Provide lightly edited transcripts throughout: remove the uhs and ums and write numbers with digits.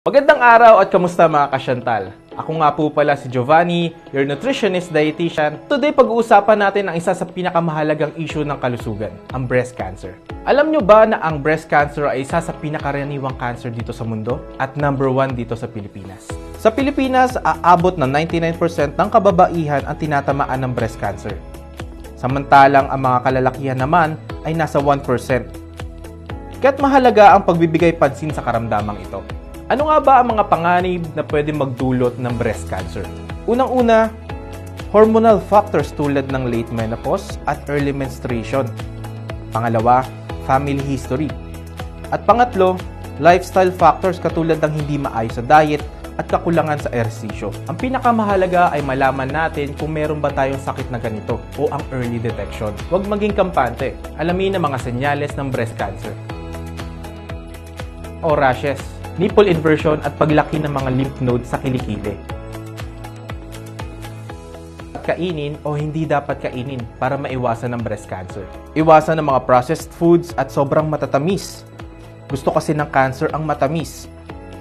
Magandang araw at kamusta mga kasyantal? Ako nga po pala si Giovanni, your nutritionist dietitian. Today pag-uusapan natin ang isa sa pinakamahalagang issue ng kalusugan, ang breast cancer. Alam nyo ba na ang breast cancer ay isa sa pinakaraniwang cancer dito sa mundo at number 1 dito sa Pilipinas? Sa Pilipinas, aabot na 99% ng kababaihan ang tinatamaan ng breast cancer. Samantalang ang mga kalalakihan naman ay nasa 1%. Kaya't mahalaga ang pagbibigay pansin sa karamdamang ito. Ano nga ba ang mga panganib na pwede magdulot ng breast cancer? Unang-una, hormonal factors tulad ng late menopause at early menstruation. Pangalawa, family history. At pangatlo, lifestyle factors katulad ng hindi maayos sa diet at kakulangan sa ehersisyo. Ang pinakamahalaga ay malaman natin kung meron ba tayong sakit na ganito o ang early detection. Huwag maging kampante. Alamin ang mga senyales ng breast cancer. O rashes, nipple inversion at paglaki ng mga lymph nodes sa kilikili. Kainin o hindi dapat kainin para maiwasan ng breast cancer. Iwasan ng mga processed foods at sobrang matatamis. Gusto kasi ng cancer ang matamis.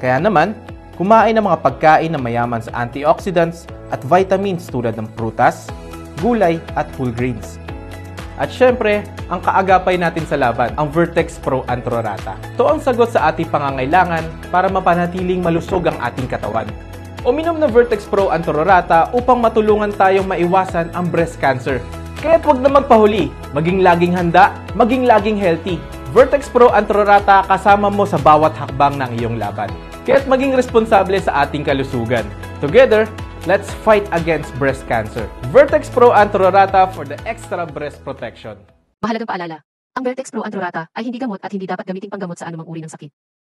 Kaya naman, kumain ng mga pagkain na mayaman sa antioxidants at vitamins tulad ng prutas, gulay at whole grains. At syempre, ang kaagapay natin sa laban, ang Vertex Pro Antrorata. Ito ang sagot sa ating pangangailangan para mapanatiling malusog ang ating katawan. Uminom ng Vertex Pro Antrorata upang matulungan tayong maiwasan ang breast cancer. Kaya't huwag na magpahuli, maging laging handa, maging laging healthy. Vertex Pro Antrorata kasama mo sa bawat hakbang ng iyong laban. Kaya't maging responsable sa ating kalusugan. Together, let's fight against breast cancer. Vertex Pro Antrorata for the extra breast protection. Mahalagang paalala, ang Vertex Pro Antrorata ay hindi gamot at hindi dapat gamitin panggamot sa anumang uri ng sakit.